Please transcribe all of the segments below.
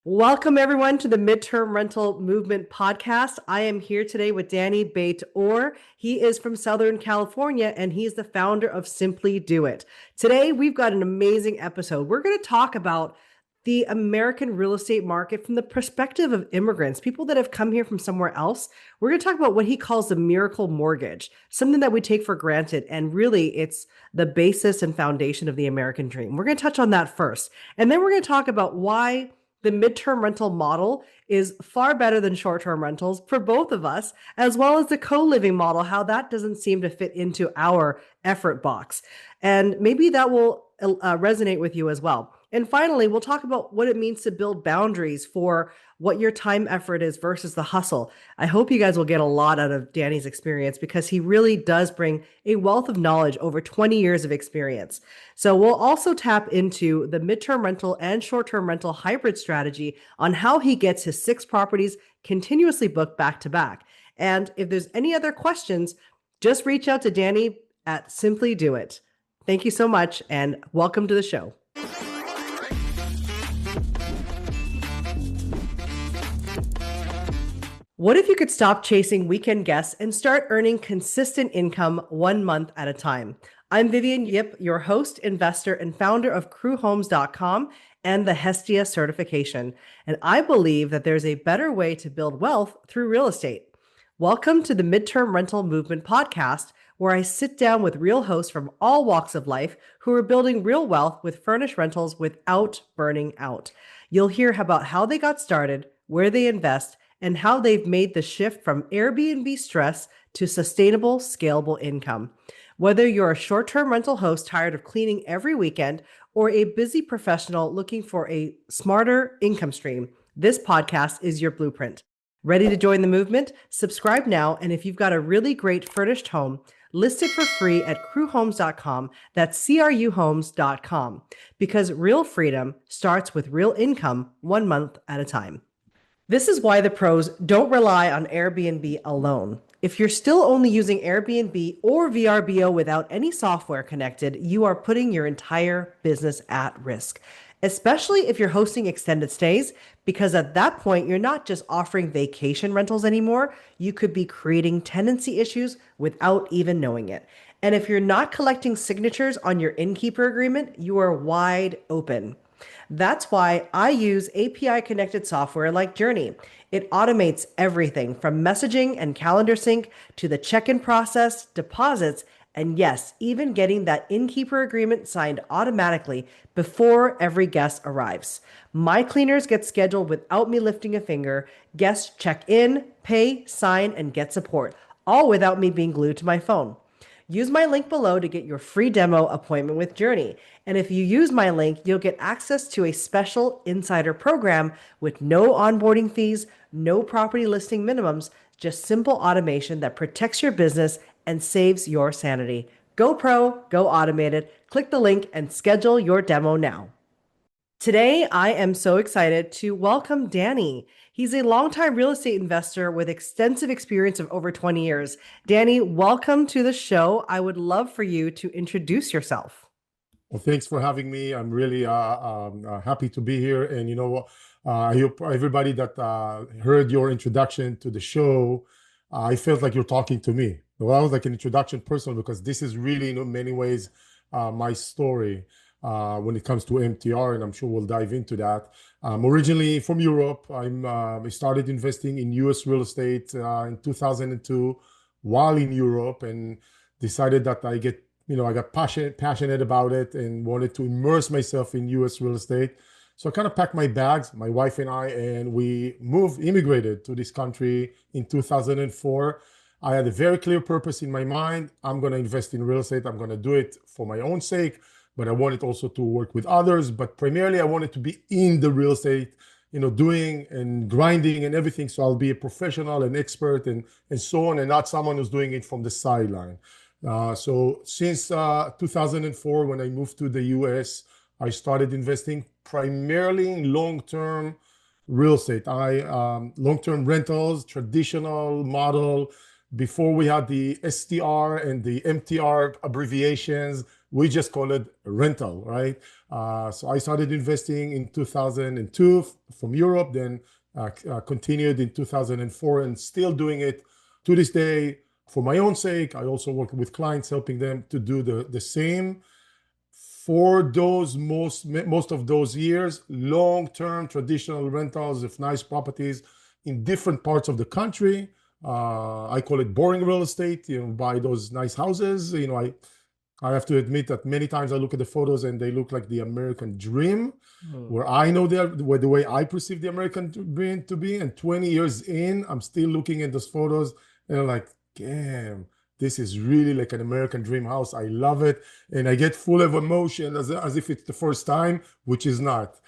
Welcome, everyone, to the Midterm Rental Movement podcast. I am here today with Dani Beit-Or. He is from Southern California, and he's the founder of Simply Do It. Today, we've got an amazing episode. We're going to talk about the American real estate market from the perspective of immigrants, people that have come here from somewhere else. We're going to talk about what he calls the miracle mortgage, something that we take for granted. And really, it's the basis and foundation of the American dream. We're going to touch on that first. And then we're going to talk about why the midterm rental model is far better than short-term rentals for both of us, as well as the co-living model, how that doesn't seem to fit into our effort box. And maybe that will resonate with you as well. And finally, we'll talk about what it means to build boundaries for what your time effort is versus the hustle. I hope you guys will get a lot out of Dani's experience because he really does bring a wealth of knowledge, over 20 years of experience. So we'll also tap into the midterm rental and short-term rental hybrid strategy on how he gets his 6 properties continuously booked back to back. And if there's any other questions, just reach out to Dani at Simply Do It. Thank you so much and welcome to the show. What if you could stop chasing weekend guests and start earning consistent income 1 month at a time? I'm Vivian Yip, your host, investor, and founder of crewhomes.com and the Hestia certification. And I believe that there's a better way to build wealth through real estate. Welcome to the Midterm Rental Movement podcast, where I sit down with real hosts from all walks of life who are building real wealth with furnished rentals without burning out. You'll hear about how they got started, where they invest, and how they've made the shift from Airbnb stress to sustainable, scalable income. Whether you're a short-term rental host tired of cleaning every weekend or a busy professional looking for a smarter income stream, this podcast is your blueprint. Ready to join the movement? Subscribe now, and if you've got a really great furnished home, list it for free at crewhomes.com. That's cruhomes.com. Because real freedom starts with real income 1 month at a time. This is why the pros don't rely on Airbnb alone. If you're still only using Airbnb or VRBO without any software connected, you are putting your entire business at risk, especially if you're hosting extended stays, because at that point, you're not just offering vacation rentals anymore. You could be creating tenancy issues without even knowing it. And if you're not collecting signatures on your innkeeper agreement, you are wide open. That's why I use API-connected software like Journey. It automates everything from messaging and calendar sync to the check-in process, deposits, and yes, even getting that innkeeper agreement signed automatically before every guest arrives. My cleaners get scheduled without me lifting a finger. Guests check in, pay, sign, and get support, all without me being glued to my phone. Use my link below to get your free demo appointment with Journey. And if you use my link, you'll get access to a special insider program with no onboarding fees, no property listing minimums, just simple automation that protects your business and saves your sanity. Go pro, go automated. Click the link and schedule your demo now. Today, I am so excited to welcome Dani. He's a longtime real estate investor with extensive experience of over 20 years. Dani, welcome to the show. I would love for you to introduce yourself. Well, thanks for having me. I'm really happy to be here. And, I hope everybody that heard your introduction to the show, I felt like you're talking to me. Well, I was like an introduction person because this is really, in many ways, my story. When it comes to MTR, and I'm sure we'll dive into that. Originally from Europe, I started investing in US real estate in 2002 while in Europe, and decided that I got passionate about it and wanted to immerse myself in US real estate. So I kind of packed my bags, my wife and I, and we immigrated to this country in 2004. I had a very clear purpose in my mind. I'm going to invest in real estate. I'm going to do it for my own sake, but I wanted also to work with others. But primarily, I wanted to be in the real estate, doing and grinding and everything. So I'll be a professional, an expert, and so on, and not someone who's doing it from the sideline. So since 2004, when I moved to the US, I started investing primarily in long-term real estate. Long-term rentals, traditional model. Before we had the STR and the MTR abbreviations, We just call it rental, right? So I started investing in 2002 from Europe, then continued in 2004 and still doing it to this day for my own sake. I also work with clients, helping them to do the same. For those most of those years, long-term traditional rentals of nice properties in different parts of the country. I call it boring real estate. Buy those nice houses. I have to admit that many times I look at the photos and they look like the American dream, where I know the way I perceive the American dream to be. And 20 years in, I'm still looking at those photos and I'm like, damn, this is really like an American dream house. I love it. And I get full of emotion as if it's the first time, which is not.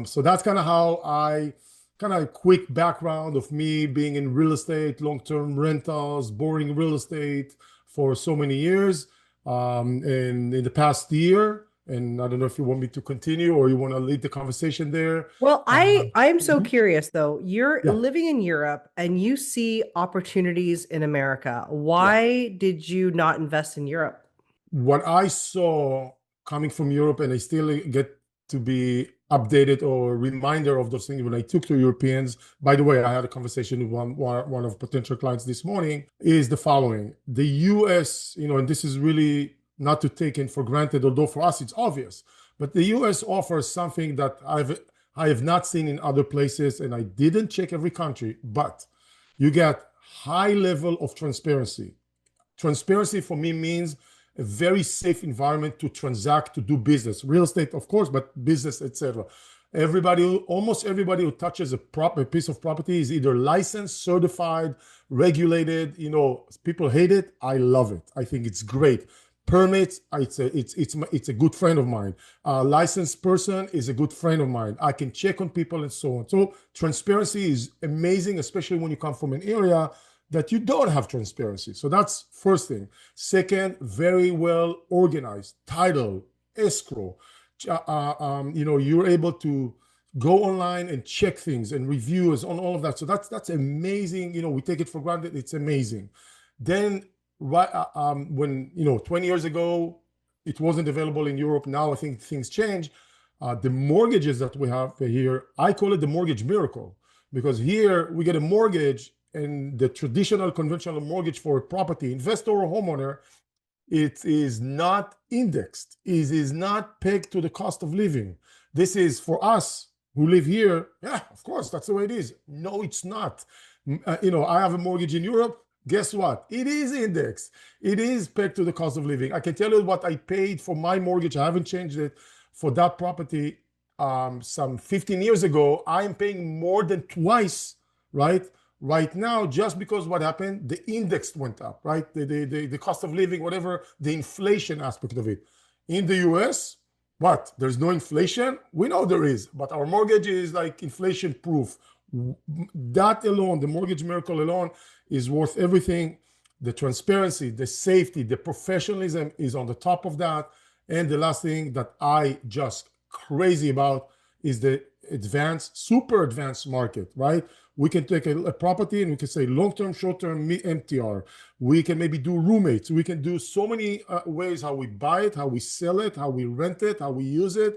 So that's kind of how kind of a quick background of me being in real estate, long-term rentals, boring real estate for so many years. And in the past year, and I don't know if you want me to continue or you want to lead the conversation there. Well, I'm so curious though. You're Yeah. living in Europe and you see opportunities in America. Yeah. Why did you not invest in Europe? What I saw coming from Europe, and I still get to be updated or reminder of those things when I took to Europeans. By the way, I had a conversation with one of potential clients this morning, is the following. The US, and this is really not to take in for granted, although for us it's obvious, but the US offers something that I have not seen in other places, and I didn't check every country, but you get high level of transparency. Transparency for me means a very safe environment to transact, to do business, real estate, of course, but business, etc. Almost everybody who touches a piece of property is either licensed, certified, regulated. People hate it. I love it. I think it's great. Permits, it's a good friend of mine. A licensed person is a good friend of mine. I can check on people and so on. So transparency is amazing, especially when you come from an area that you don't have transparency. So that's first thing. Second, very well organized, title, escrow. You're able to go online and check things and reviews on all of that. So that's amazing. We take it for granted. It's amazing. Then when 20 years ago, it wasn't available in Europe. Now I think things change. The mortgages that we have here, I call it the mortgage miracle, because here we get a mortgage, and the traditional conventional mortgage for a property, investor or homeowner, it is not indexed. It is not pegged to the cost of living. This is for us who live here. Yeah, of course, that's the way it is. No, it's not. I have a mortgage in Europe. Guess what? It is indexed. It is pegged to the cost of living. I can tell you what I paid for my mortgage. I haven't changed it for that property some 15 years ago. I'm paying more than twice, right now, just because what happened, the index went up, right? The cost of living, whatever, the inflation aspect of it. In the US, what? There's no inflation? We know there is, but our mortgage is like inflation proof. That alone, the mortgage miracle alone, is worth everything. The transparency, the safety, the professionalism is on the top of that. And the last thing that I just crazy about is the super advanced market, right? We can take a property and we can say long-term, short-term, MTR. We can maybe do roommates. We can do so many ways how we buy it, how we sell it, how we rent it, how we use it.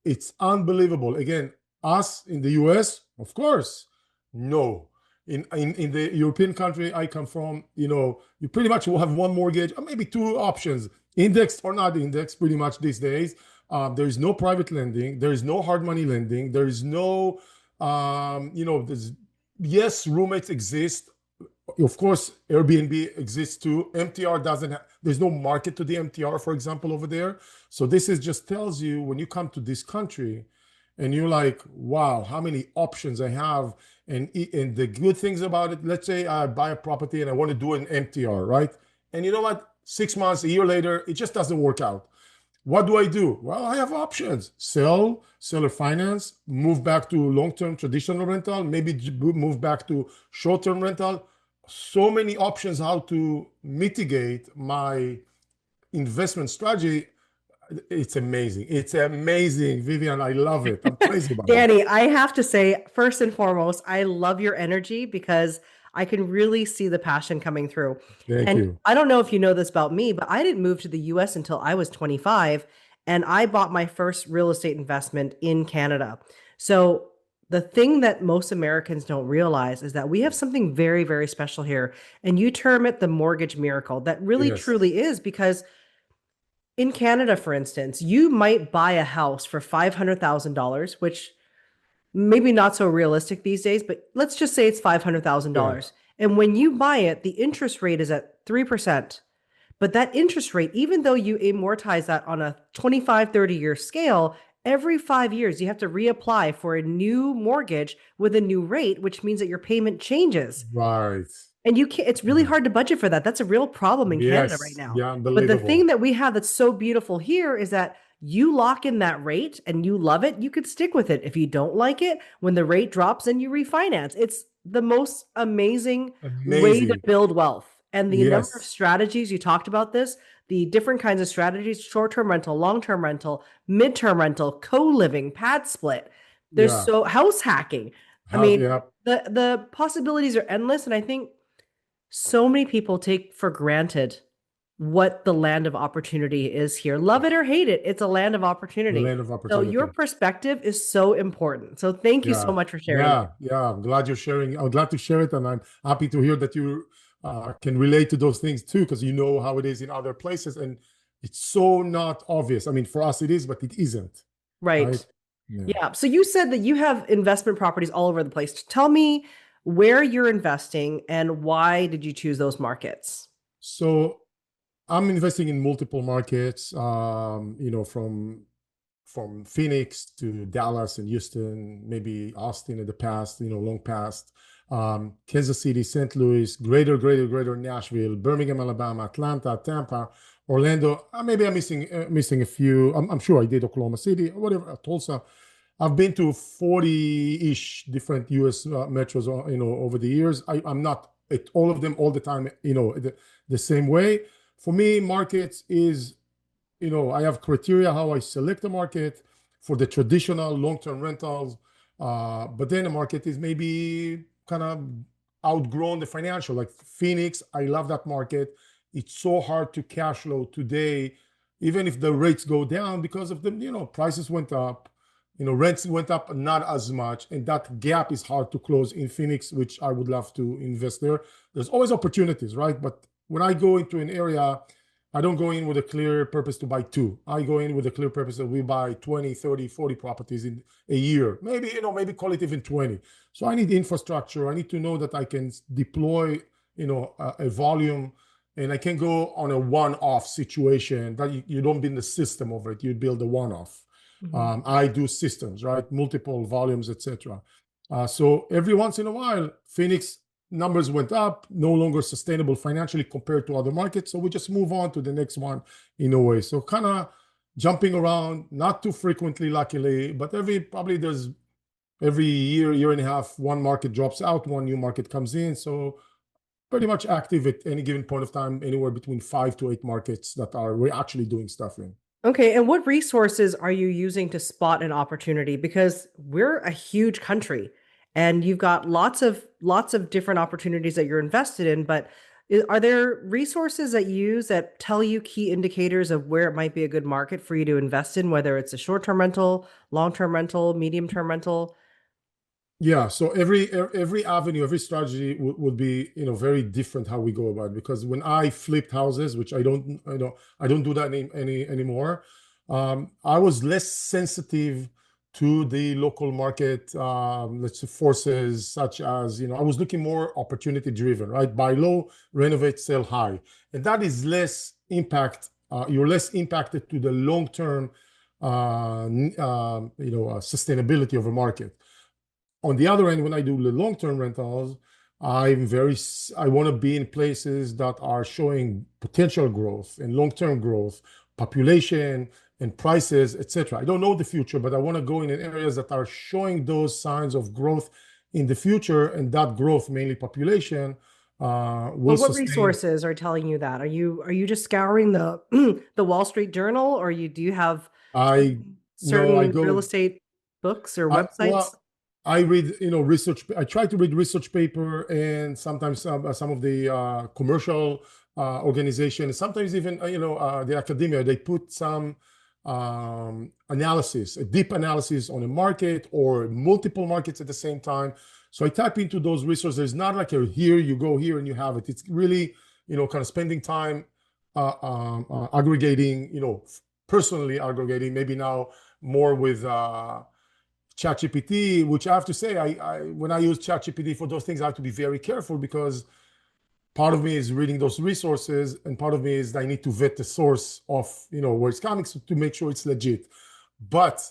It's unbelievable. Again, us in the US, of course, no. In the European country I come from, you pretty much will have one mortgage, or maybe two options, indexed or not indexed, pretty much these days. There is no private lending. There is no hard money lending. There is no, yes, roommates exist. Of course, Airbnb exists too. MTR doesn't have, there's no market to the MTR, for example, over there. So this just tells you when you come to this country and you're like, wow, how many options I have. And the good things about it, let's say I buy a property and I want to do an MTR, right? And you know what? 6 months, a year later, it just doesn't work out. What do I do? Well, I have options. Sell, seller finance, move back to long-term traditional rental, maybe move back to short-term rental. So many options how to mitigate my investment strategy. It's amazing. It's amazing, Vivian. I love it. I'm crazy about it. Dani, I have to say, first and foremost, I love your energy because I can really see the passion coming through. Thank And you. I don't know if you know this about me, but I didn't move to the US until I was 25, and I bought my first real estate investment in Canada. So the thing that most Americans don't realize is that we have something very, very special here. And you term it the mortgage miracle. That really Yes. truly is, because in Canada, for instance, you might buy a house for $500,000, which maybe not so realistic these days, but let's just say it's Yeah. $500,000. And when you buy it, the interest rate is at 3%. But that interest rate, even though you amortize that on a 25, 30-year scale, every 5 years you have to reapply for a new mortgage with a new rate, which means that your payment changes. Right. And you can't, it's really Yeah. hard to budget for that. That's a real problem in Canada right Yes. now. Yeah. But the thing Unbelievable. that we have that's so beautiful here is that you lock in that rate and you love it, you could stick with it. If you don't like it, when the rate drops, then you refinance. It's the most amazing way to Amazing. build wealth. And the number of Yes. strategies you talked about this, the different kinds of strategies, short-term rental, long-term rental, mid-term rental, co-living, pad split. There's Yeah. so house hacking. I How, mean, yeah. the possibilities are endless. And I think so many people take for granted what the land of opportunity is here. Love it or hate it, it's a land of The opportunity. land of So your opportunity. perspective is so important. So thank you so Yeah. much for sharing that. Yeah. Yeah. I'm glad you're sharing. I'm glad to share it. And I'm happy to hear that you can relate to those things too, because you know how it is in other places. And it's so not obvious. I mean, for us it is, but it isn't. Right. Right. Yeah. Yeah. So you said that you have investment properties all over the place. Tell me where you're investing and why did you choose those markets? So I'm investing in multiple markets, from Phoenix to Dallas and Houston, maybe Austin in the past, long past, Kansas City, St. Louis, greater Nashville, Birmingham, Alabama, Atlanta, Tampa, Orlando. Maybe I'm missing a few. I'm sure I did Oklahoma City, or whatever, Tulsa. I've been to 40-ish different US metros, over the years. I'm not at all of them all the time, the same way. For me, markets is, I have criteria how I select a market for the traditional long-term rentals. But then the market is maybe kind of outgrown the financial. Like Phoenix, I love that market. It's so hard to cash flow today, even if the rates go down because of the, prices went up, rents went up not as much. And that gap is hard to close in Phoenix, which I would love to invest there. There's always opportunities, right? But when I go into an area, I don't go in with a clear purpose to buy two. I go in with a clear purpose that we buy 20, 30, 40 properties in a year. Maybe call it even 20. So I need infrastructure. I need to know that I can deploy, a volume, and I can go on a one-off situation that you don't build the system of it. You build a one-off. Mhm. I do systems, right? Multiple volumes, etc. So every once in a while, Phoenix numbers went up, no longer sustainable financially compared to other markets. So we just move on to the next one in a way. So kind of jumping around, not too frequently, luckily, but every year and a half, one market drops out, one new market comes in. So pretty much active at any given point of time, anywhere between 5 to 8 markets that we're actually doing stuff in. Okay, and what resources are you using to spot an opportunity? Because we're a huge country and you've got lots of different opportunities that you're invested in, but are there resources that you use that tell you key indicators of where it might be a good market for you to invest in, whether it's a short-term rental, long-term rental, medium-term rental? Yeah, so every avenue, every strategy would be, very different how we go about it. Because when I flipped houses, which I don't do that anymore, I was less sensitive to the local market, let's say forces such as, I was looking more opportunity driven, right? Buy low, renovate, sell high, and that is less impact. You're less impacted to the long term, sustainability of a market. On the other end, when I do the long-term rentals, I want to be in places that are showing potential growth and long-term growth, population and prices, etc. I don't know the future, but I want to go in areas that are showing those signs of growth in the future, and that growth, mainly population, will But what sustain. resources are telling you that? Are you just scouring the the Wall Street Journal, or you do you have I no, I certain real go. estate books or Well, websites? I read, research. I try to read research paper and sometimes some of the commercial organizations, sometimes even, the academia, they put some analysis, a deep analysis on a market or multiple markets at the same time. So I tap into those resources. It's not like here, you go here and you have it. It's really, kind of spending time aggregating, personally aggregating, maybe now more with ChatGPT, which I have to say, when I use ChatGPT for those things, I have to be very careful because part of me is reading those resources, and part of me is I need to vet the source of, where it's coming to make sure it's legit. But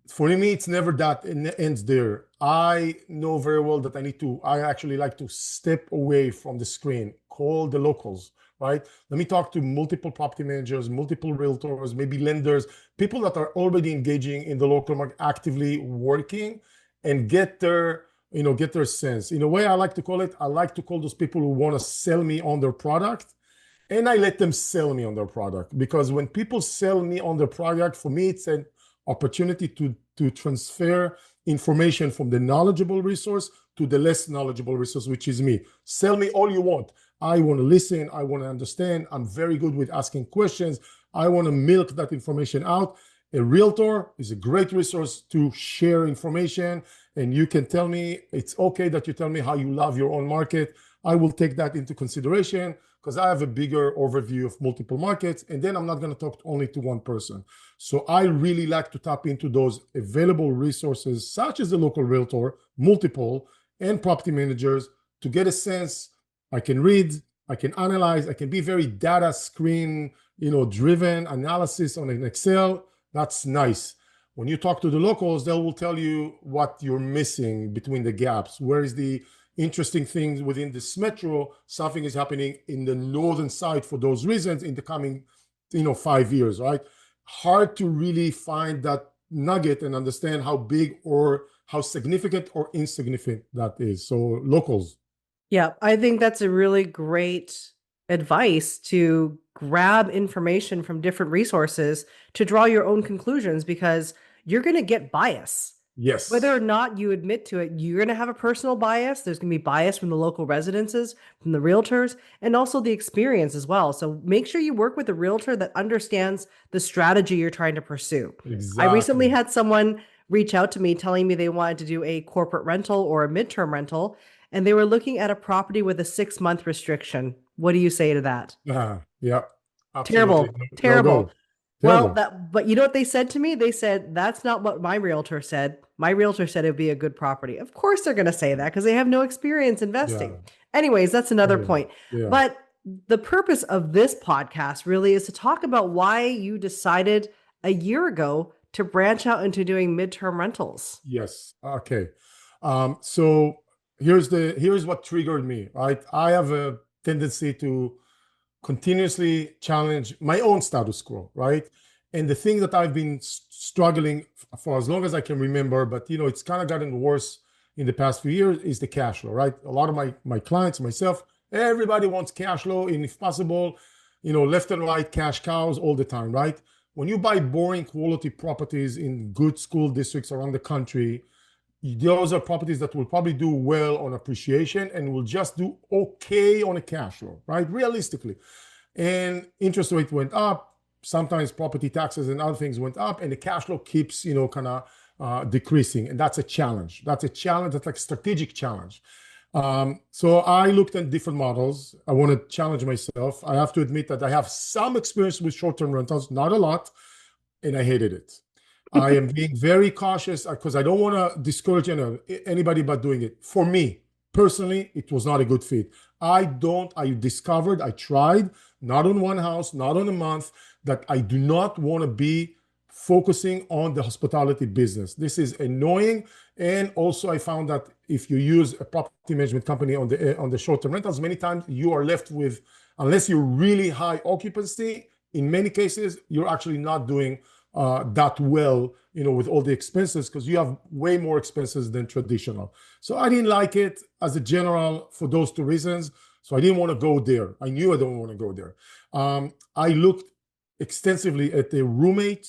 for me, it's never that it ends there. I know very well that I actually like to step away from the screen, call the locals, right? Let me talk to multiple property managers, multiple realtors, maybe lenders, people that are already engaging in the local market, actively working, and get their sense. In a way, I like to call it, I like to call those people who want to sell me on their product, and I let them sell me on their product. Because when people sell me on their product, for me, it's an opportunity to transfer information from the knowledgeable resource to the less knowledgeable resource, which is me. Sell me all you want. I want to listen. I want to understand. I'm very good with asking questions. I want to milk that information out. A realtor is a great resource to share information. And you can tell me, it's okay that you tell me how you love your own market. I will take that into consideration because I have a bigger overview of multiple markets. And then I'm not going to talk only to one person. So I really like to tap into those available resources, such as the local realtor, multiple, and property managers, to get a sense. I can read, I can analyze, I can be very data screen, driven analysis on an Excel. That's nice. When you talk to the locals, they will tell you what you're missing between the gaps. Where is the interesting things within this metro? Something is happening in the northern side for those reasons in the coming, 5 years, right? Hard to really find that nugget and understand how big or how significant or insignificant that is. So locals. Yeah, I think that's a really great advice to grab information from different resources to draw your own conclusions because you're going to get bias. Whether or Yes. not you admit to it, you're going to have a personal bias. There's going to be bias from the local residences, from the realtors, and also the experience as well. So make sure you work with a realtor that understands the strategy you're trying to pursue. I recently Exactly. had someone reach out to me telling me they wanted to do a corporate rental or a midterm rental, and they were looking at a property with a 6-month restriction. What do you say to that? Yeah, absolutely. Terrible, No terrible. go. Well, Terrible. but you know what they said to me? They said, that's not what my realtor said. My realtor said it would be a good property. Of course they're going to say that because they have no experience investing. Yeah. Anyways, that's another Yeah. point. Yeah. But the purpose of this podcast really is to talk about why you decided a year ago to branch out into doing midterm rentals. Yes. Okay. So here's what triggered me, right? I have a tendency to continuously challenge my own status quo, right? And the thing that I've been struggling for as long as I can remember, but it's kind of gotten worse in the past few years, is the cash flow, right? A lot of my clients, myself, everybody wants cash flow, and if possible, left and right cash cows all the time, right? When you buy boring quality properties in good school districts around the country, those are properties that will probably do well on appreciation and will just do okay on a cash flow, right? Realistically. And interest rate went up. Sometimes property taxes and other things went up, and the cash flow keeps, kind of decreasing. And that's a challenge. That's a challenge. That's like a strategic challenge. So I looked at different models. I want to challenge myself. I have to admit that I have some experience with short-term rentals, not a lot, and I hated it. I am being very cautious because I don't want to discourage anybody about doing it. For me personally, it was not a good fit. I discovered, I tried, not on one house, not on a month, that I do not want to be focusing on the hospitality business. This is annoying. And also I found that if you use a property management company on the short-term rentals, many times you are left with, unless you're really high occupancy, in many cases, you're actually not doing that well, with all the expenses, because you have way more expenses than traditional. So I didn't like it as a general for those two reasons. So I didn't want to go there. I knew I don't want to go there. I looked extensively at the roommate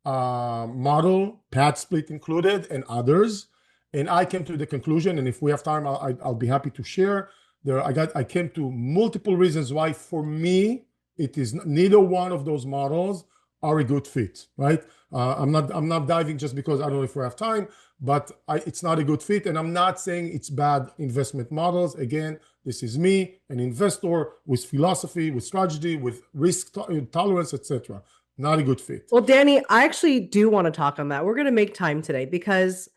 model, PadSplit included, and others. And I came to the conclusion, and if we have time, I'll be happy to share. I came to multiple reasons why, for me, it is neither one of those models are a good fit, right? I'm not diving just because I don't know if we have time, but it's not a good fit. And I'm not saying it's bad investment models. Again, this is me, an investor with philosophy, with strategy, with risk tolerance, etc. Not a good fit. Well, Dani, I actually do want to talk on that. We're going to make time today because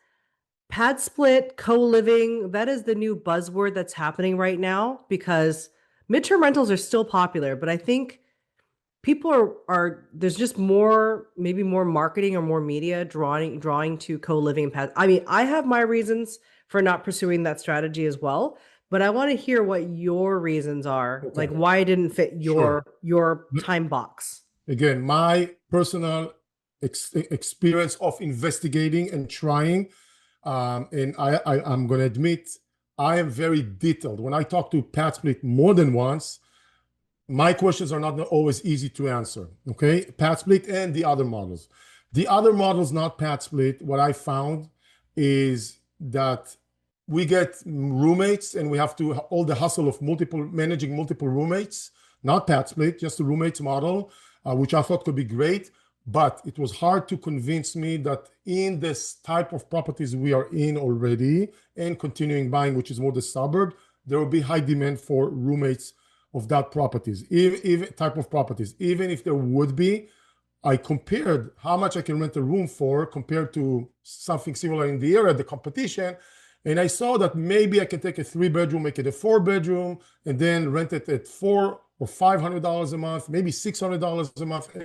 PadSplit, co-living, that is the new buzzword that's happening right now because midterm rentals are still popular, but I think people are there's just more, maybe more marketing or more media drawing to co-living and pad. I mean, I have my reasons for not pursuing that strategy as well, but I want to hear what your reasons are, Okay. like why it didn't fit Sure. your time box. Again, my personal experience of investigating and trying, and I'm going to admit, I am very detailed. When I talk to PadSplit more than once, my questions are not always easy to answer. Okay, PadSplit and the other models. The other models, not PadSplit, what I found is that we get roommates and we have to all the hustle of managing multiple roommates, not PadSplit, just the roommates model, which I thought could be great. But it was hard to convince me that in this type of properties we are in already and continuing buying, which is more the suburb, there will be high demand for roommates of that properties, even type of properties. Even if there would be, I compared how much I can rent a room for compared to something similar in the area, the competition, and I saw that maybe I can take a 3-bedroom, make it a 4-bedroom, and then rent it at $400 or $500 a month, maybe $600 a month.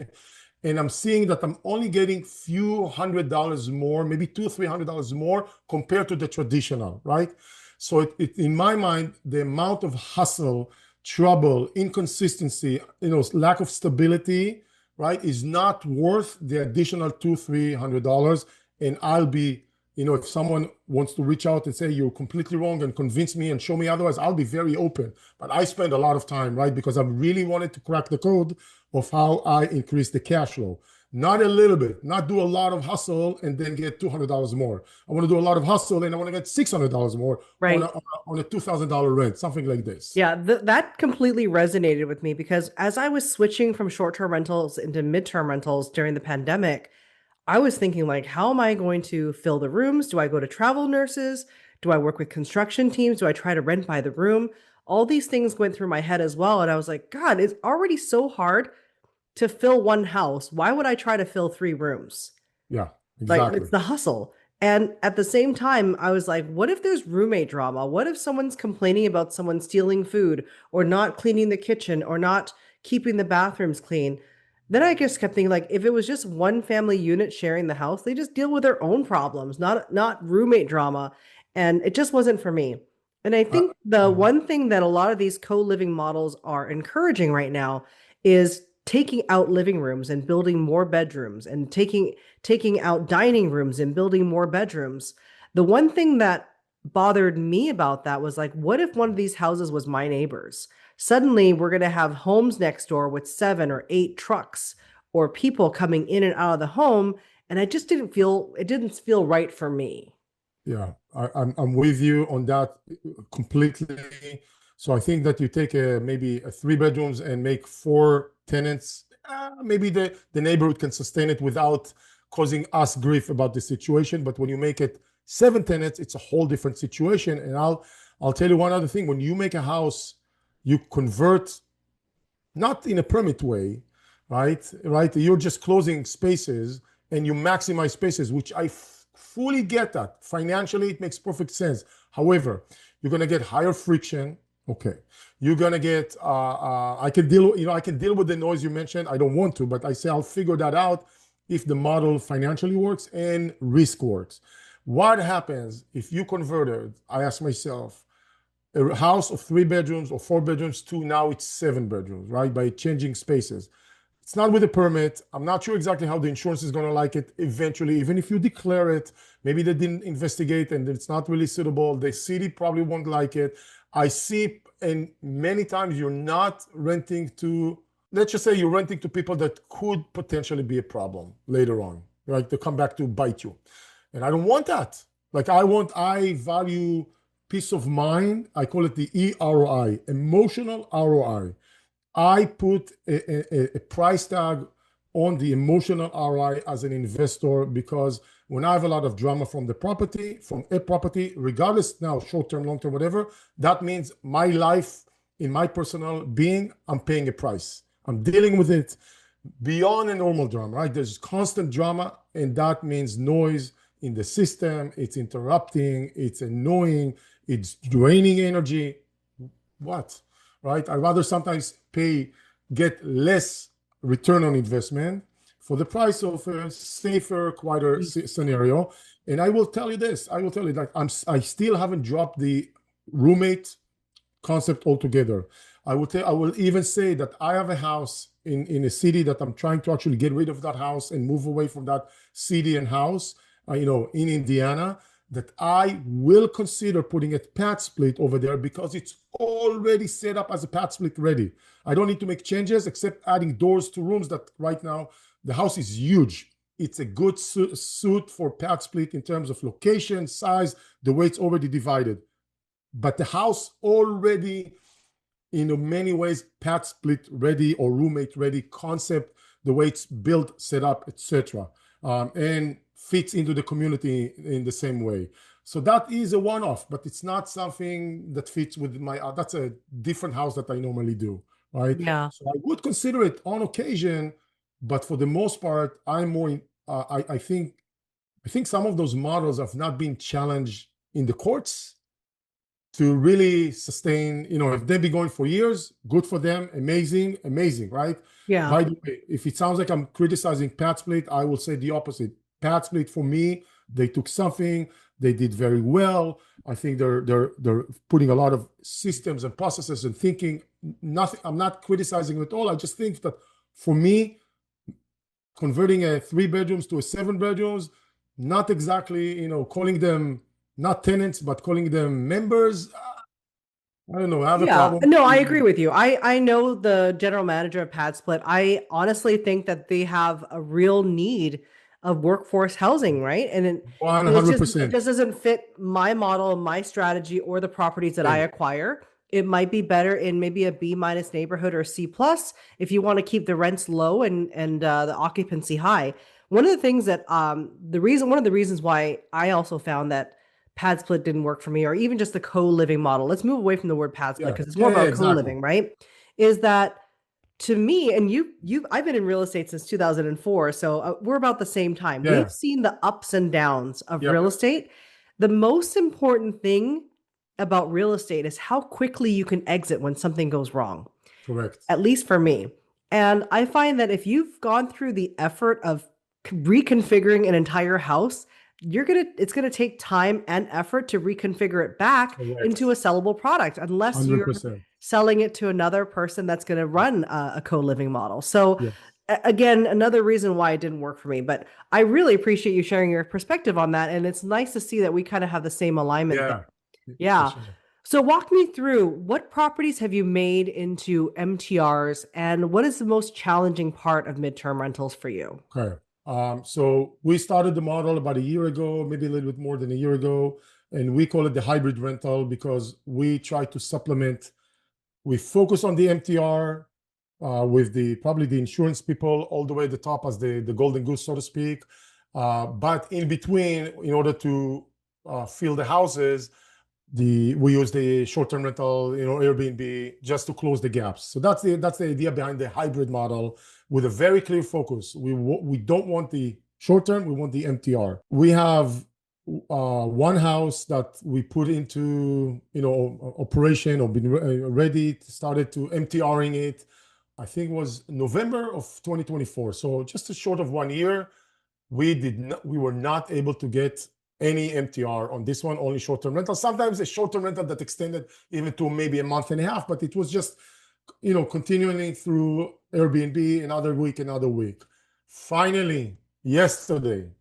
And I'm seeing that I'm only getting few $100 more, maybe $200-$300 more compared to the traditional, right? So in my mind, the amount of hustle, trouble, inconsistency, lack of stability, right, is not worth the additional $200-$300. And I'll be, if someone wants to reach out and say you're completely wrong and convince me and show me otherwise, I'll be very open. But I spend a lot of time, right, because I really wanted to crack the code of how I increase the cash flow. Not a little bit, not do a lot of hustle and then get $200 more. I want to do a lot of hustle and I want to get $600 more Right. on a $2,000 rent, something like this. Yeah, that completely resonated with me because as I was switching from short-term rentals into midterm rentals during the pandemic, I was thinking like, how am I going to fill the rooms? Do I go to travel nurses? Do I work with construction teams? Do I try to rent by the room? All these things went through my head as well. And I was like, God, it's already so hard to fill one house. Why would I try to fill 3 rooms? Yeah, Like exactly. it's the hustle. And at the same time, I was like, what if there's roommate drama? What if someone's complaining about someone stealing food or not cleaning the kitchen or not keeping the bathrooms clean? Then I just kept thinking like if it was just one family unit sharing the house, they just deal with their own problems, not roommate drama. And it just wasn't for me. And I Uh, think the mhm. one thing that a lot of these co-living models are encouraging right now is taking out living rooms and building more bedrooms and taking out dining rooms and building more bedrooms. The one thing that bothered me about that was like, what if one of these houses was my neighbor's? Suddenly, we're going to have homes next door with 7 or 8 trucks or people coming in and out of the home. And it didn't feel right for me. Yeah, I'm with you on that completely. So I think that you take maybe 3 bedrooms and make 4 tenants. Maybe the neighborhood can sustain it without causing us grief about the situation. But when you make it 7 tenants, it's a whole different situation. And I'll tell you one other thing. When you make a house, you convert not in a permit way, right? Right? You're just closing spaces and you maximize spaces, which I fully get that. Financially, it makes perfect sense. However, you're going to get higher friction. Okay. You're going to get, I can deal with the noise you mentioned. I don't want to, but I say I'll figure that out if the model financially works and risk works. What happens if you converted, I ask myself, a house of 3 bedrooms or 4 bedrooms to now it's 7 bedrooms, right? By changing spaces. It's not with a permit. I'm not sure exactly how the insurance is going to like it eventually. Even if you declare it, maybe they didn't investigate and it's not really suitable. The city probably won't like it. I see, and many times you're not renting to, let's just say you're renting to people that could potentially be a problem later on, right? To come back to bite you. And I don't want that. Like I value peace of mind. I call it the EROI, emotional ROI. I put a price tag on the emotional ROI as an investor because when I have a lot of drama from a property, regardless now, short term, long term, whatever, that means my life in my personal being, I'm paying a price. I'm dealing with it beyond a normal drama, right? There's constant drama, and that means noise in the system. It's interrupting, it's annoying, it's draining energy. What? Right? I'd rather sometimes get less return on investment for the price of a safer, quieter scenario. And I will tell you this, like I still haven't dropped the roommate concept altogether. I will even say that I have a house in a city that I'm trying to actually get rid of that house and move away from that city and house, in Indiana, that I will consider putting a PadSplit over there because it's already set up as a PadSplit ready. I don't need to make changes except adding doors to rooms that right now, the house is huge. It's a good suit for PadSplit in terms of location, size, the way it's already divided. But the house already, in many ways, PadSplit ready or roommate ready concept, the way it's built, set up, etc., and fits into the community in the same way. So that is a one-off, but it's not something that fits with that's a different house that I normally do, right? Yeah. So I would consider it on occasion, but for the most part, I'm more, I think some of those models have not been challenged in the courts to really sustain. If they've been going for years, good for them, amazing, right? Yeah. By the way, if it sounds like I'm criticizing PadSplit, I will say the opposite. PadSplit, for me, they took something, they did very well. I think they're putting a lot of systems and processes and thinking. Nothing. I'm not criticizing it at all. I just think that for me, converting a 3 bedrooms to a 7 bedrooms, not exactly, calling them not tenants, but calling them members. I don't know. I have a Yeah, problem. no, I agree with you. I know the general manager of PadSplit. I honestly think that they have a real need of workforce housing, right? And it 100%. just doesn't fit my model, my strategy, or the properties that I acquire. It might be better in maybe a B minus neighborhood or C plus if you want to keep the rents low and the occupancy high. One of the things that one of the reasons why I also found that PadSplit didn't work for me, or even just the co-living model. Let's move away from the word PadSplit because it's more about Exactly. co-living, right? Is that to me, and I've been in real estate since 2004, so we're about the same time. Yeah. We've seen the ups and downs of Yep. real estate. The most important thing about real estate is how quickly you can exit when something goes wrong. Correct. At least for me. And I find that if you've gone through the effort of reconfiguring an entire house, it's gonna take time and effort to reconfigure it back Correct. into a sellable product, unless you're 100%. selling it to another person that's going to run a co-living model. So Yes. Again, another reason why it didn't work for me, but I really appreciate you sharing your perspective on that. And it's nice to see that we kind of have the same alignment there. Yeah. For sure. So walk me through, what properties have you made into MTRs, and what is the most challenging part of midterm rentals for you? Okay. So we started the model about a year ago, maybe a little bit more than a year ago, and we call it the hybrid rental because we try to supplement. We focus on the MTR with probably the insurance people all the way at the top as the golden goose, so to speak. But in between, in order to fill the houses, we use the short-term rental, Airbnb, just to close the gaps. So that's the idea behind the hybrid model, with a very clear focus. We don't want the short-term, we want the MTR. We have one house that we put into operation, or been ready, started to MTRing it. I think it was November of 2024. So just a short of 1 year, we were not able to get any MTR on this one, only short-term rental. Sometimes a short-term rental that extended even to maybe a month and a half, but it was just, continuing through Airbnb, another week. Finally, yesterday,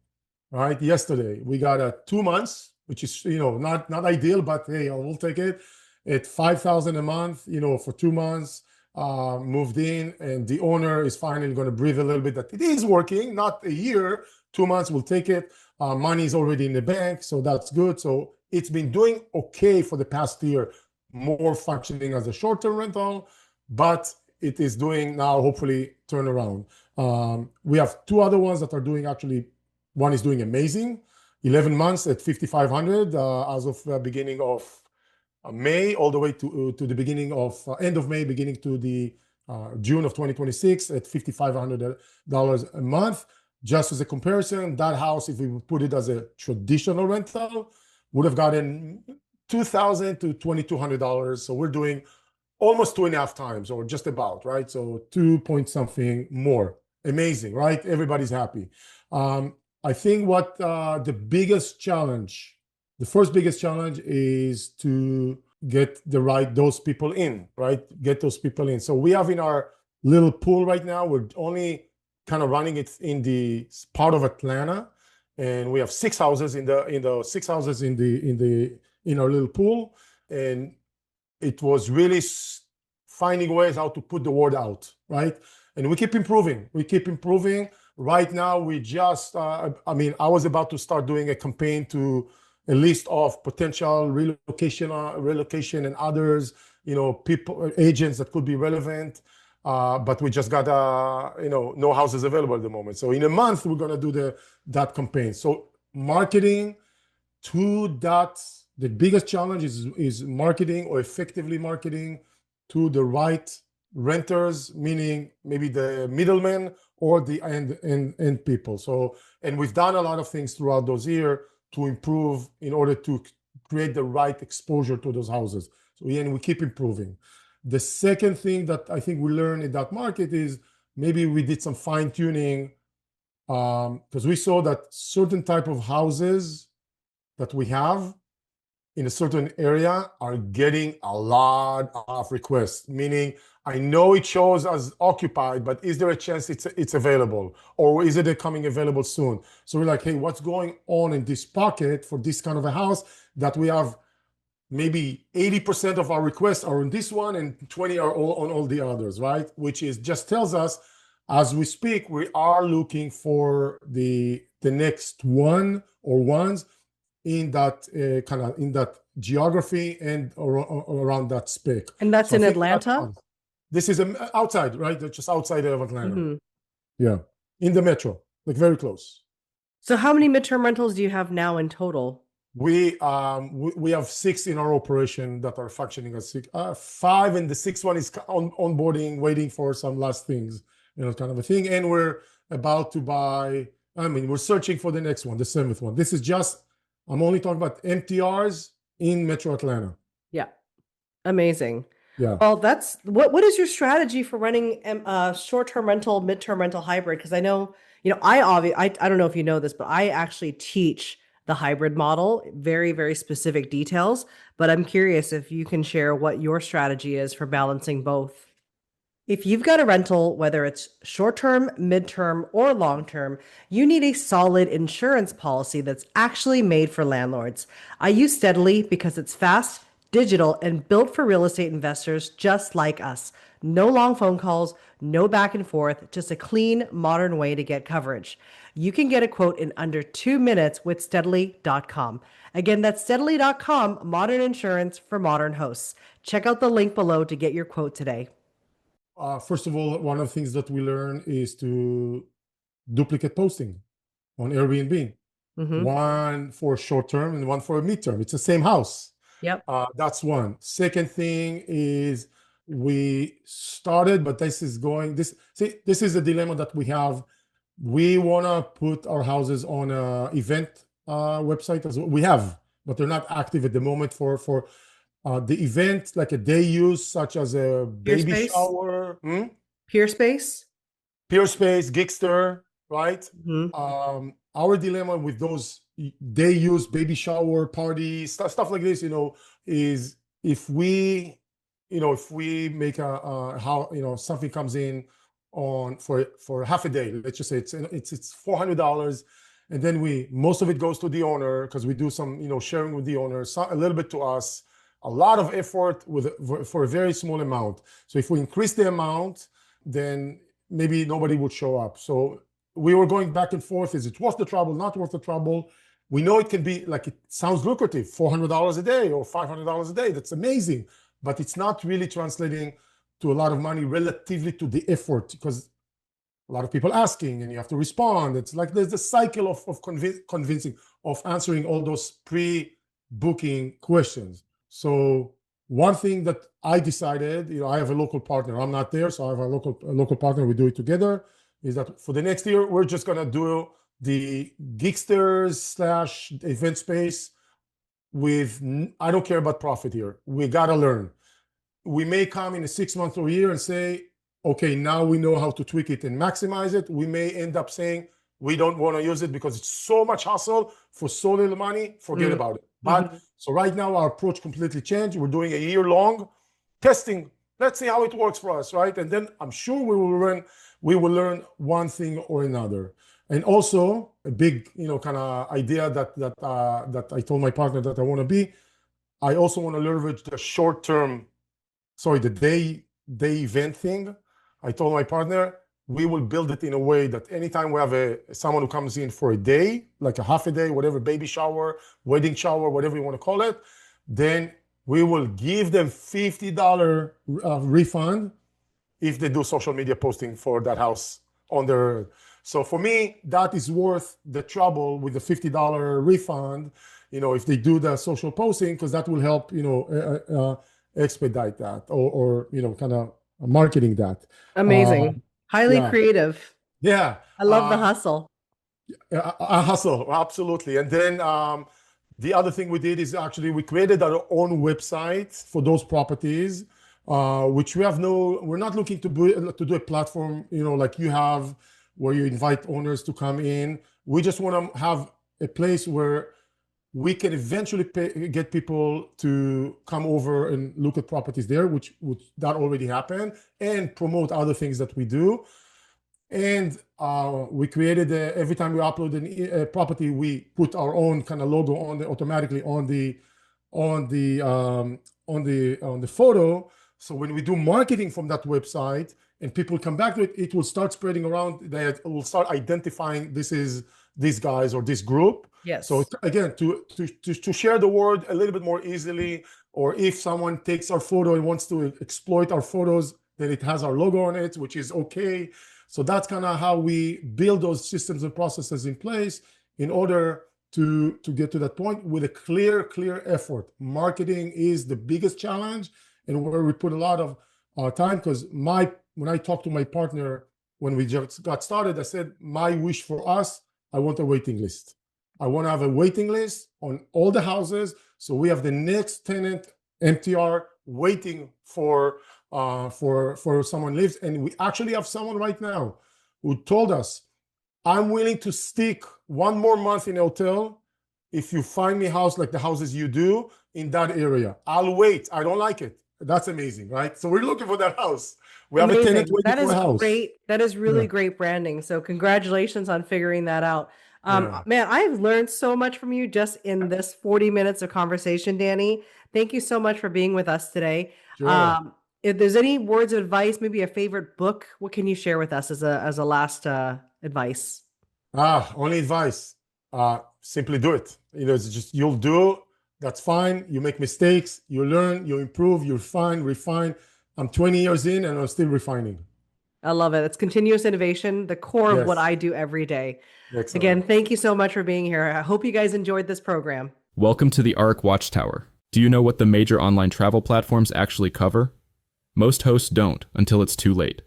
we got a 2 months, which is, not ideal, but hey, we'll take it at $5,000 a month, for 2 months. Moved in, and the owner is finally going to breathe a little bit that it is working, not a year, 2 months, we'll take it. Money is already in the bank, so that's good. So it's been doing okay for the past year, more functioning as a short-term rental, but it is doing now, hopefully, turn around. We have two other ones that are doing actually, one is doing amazing, 11 months at 5,500 as of beginning of May, all the way to the beginning of end of May, beginning to the June of 2026 at $5,500 a month. Just as a comparison, that house, if we would put it as a traditional rental, would have gotten $2,000 to $2,200. So we're doing almost 2.5 times, or just about, right? So 2 point something more. Amazing, right? Everybody's happy. I think what the first biggest challenge is to get those people in, right? Get those people in. So we have in our little pool right now, we're only kind of running it in the part of Atlanta, and we have 6 houses in our little pool, and it was really finding ways how to put the word out, right? And we keep improving. Right now, we just, I was about to start doing a campaign to a list of potential relocation and others, people, agents that could be relevant. But we just got, no houses available at the moment. So in a month, we're going to do that campaign. So marketing to that, the biggest challenge is marketing, or effectively marketing to the right renters, meaning maybe the middlemen or the end people. So, and we've done a lot of things throughout those years to improve in order to create the right exposure to those houses. So again, we keep improving. The second thing that I think we learned in that market is maybe we did some fine tuning, because we saw that certain type of houses that we have in a certain area are getting a lot of requests, meaning I know it shows as occupied, but is there a chance it's available, or is it coming available soon? So we're like, hey, what's going on in this pocket for this kind of a house that we have maybe 80% of our requests are on this one and 20 are on all the others, right? Which is just tells us, as we speak, we are looking for the next one or ones in that in that geography and around that spec. And that's in Atlanta? This is outside, right? Just outside of Atlanta. Mm-hmm. Yeah, in the metro, like very close. So how many midterm rentals do you have now in total? We have 6 in our operation that are functioning as 5, and the 6th one is onboarding, waiting for some last things, kind of a thing. And we're about to buy. We're searching for the next one, the 7th one. This is just, I'm only talking about MTRs in Metro Atlanta. Yeah, amazing. Yeah. Well, that's what is your strategy for running short-term rental, midterm rental, hybrid? Because I know, I don't know if you know this, but I actually teach the hybrid model, very, very specific details. But I'm curious if you can share what your strategy is for balancing both. If you've got a rental, whether it's short-term, midterm, or long-term, you need a solid insurance policy that's actually made for landlords. I use Steadily because it's fast, digital, and built for real estate investors just like us. No long phone calls, no back and forth, just a clean, modern way to get coverage. You can get a quote in under 2 minutes with Steadily.com. Again, that's Steadily.com, modern insurance for modern hosts. Check out the link below to get your quote today. First of all, one of the things that we learn is to duplicate posting on Airbnb. Mm-hmm. One for short term and one for a midterm. It's the same house. Yep. That's one. Second thing is we started, but this is a dilemma that we have. We want to put our houses on an event website as well. We have, but they're not active at the moment for the event, like a day use, such as a baby shower. Peerspace, Gigster, right? Mm-hmm. Our dilemma with those day use, baby shower, parties, stuff like this, is if we make how something comes in on for half a day, let's just say it's $400, and then most of it goes to the owner because we do some sharing with the owner, a little bit to us, a lot of effort for a very small amount. So if we increase the amount, then maybe nobody would show up. So we were going back and forth. Is it worth the trouble, not worth the trouble? We know it can be like, it sounds lucrative, $400 a day or $500 a day. That's amazing. But it's not really translating to a lot of money relatively to the effort, because a lot of people asking and you have to respond. It's like there's a cycle of convincing, of answering all those pre-booking questions. So one thing that I decided, I have a local partner. I'm not there, so I have a local partner. We do it together. Is that for the next year, we're just gonna do the Geeksters / event space with, I don't care about profit here. We gotta learn. We may come in a 6 months or a year and say, okay, now we know how to tweak it and maximize it. We may end up saying we don't want to use it because it's so much hassle for so little money, forget about it. But so right now our approach completely changed. We're doing a year-long testing. Let's see how it works for us, right? And then I'm sure we will learn one thing or another. And also a big, kind of idea that I told my partner that I want to be. I also want to leverage the short-term, the day event thing. I told my partner, we will build it in a way that anytime we have someone who comes in for a day, like a half a day, whatever, baby shower, wedding shower, whatever you want to call it, then we will give them $50 refund if they do social media posting for that house on their. So for me, that is worth the trouble with the $50 refund, if they do the social posting, because that will help, expedite that or kind of marketing that. Amazing. Highly creative. Yeah. I love the hustle. A hustle, absolutely. And then the other thing we did is actually we created our own website for those properties, which we're not looking to do a platform, like you have, where you invite owners to come in. We just want to have a place where we can eventually get people to come over and look at properties there, which that already happened, and promote other things that we do. And we created every time we upload a property, we put our own kind of logo automatically on the photo. So when we do marketing from that website and people come back to it, it will start spreading around. They will start identifying these guys or this group. Yes. So again, to share the word a little bit more easily, or if someone takes our photo and wants to exploit our photos, then it has our logo on it, which is okay. So that's kind of how we build those systems and processes in place in order to get to that point with a clear effort. Marketing is the biggest challenge, and where we put a lot of time, because when I talked to my partner when we just got started, I said, my wish for us, I want a waiting list. I want to have a waiting list on all the houses, so we have the next tenant MTR waiting for someone lives. And we actually have someone right now who told us, I'm willing to stick one more month in a hotel if you find me a house like the houses you do in that area. I'll wait. I don't like it. That's amazing, right? So we're looking for that house. We have a tenant waiting for a house. Great. That is really great branding. So congratulations on figuring that out. Man, I've learned so much from you just in this 40 minutes of conversation, Dani. Thank you so much for being with us today. Sure. If there's any words of advice, maybe a favorite book, what can you share with us as a last advice? Only advice. Simply do it. It's just, you'll do. That's fine. You make mistakes, you learn, you improve, you refine. I'm 20 years in and I'm still refining. I love it. It's continuous innovation, the core of what I do every day. Excellent. Again, thank you so much for being here. I hope you guys enjoyed this program. Welcome to the ARC Watchtower. Do you know what the major online travel platforms actually cover? Most hosts don't until it's too late.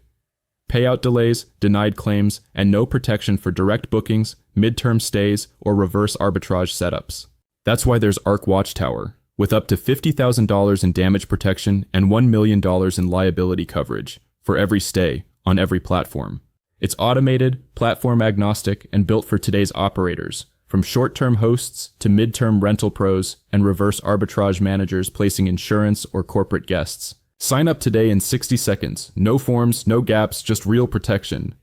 Payout delays, denied claims, and no protection for direct bookings, midterm stays, or reverse arbitrage setups. That's why there's ARC Watchtower, with up to $50,000 in damage protection and $1 million in liability coverage for every stay on every platform. It's automated, platform agnostic, and built for today's operators, from short-term hosts to midterm rental pros and reverse arbitrage managers placing insurance or corporate guests. Sign up today in 60 seconds. No forms, no gaps, just real protection.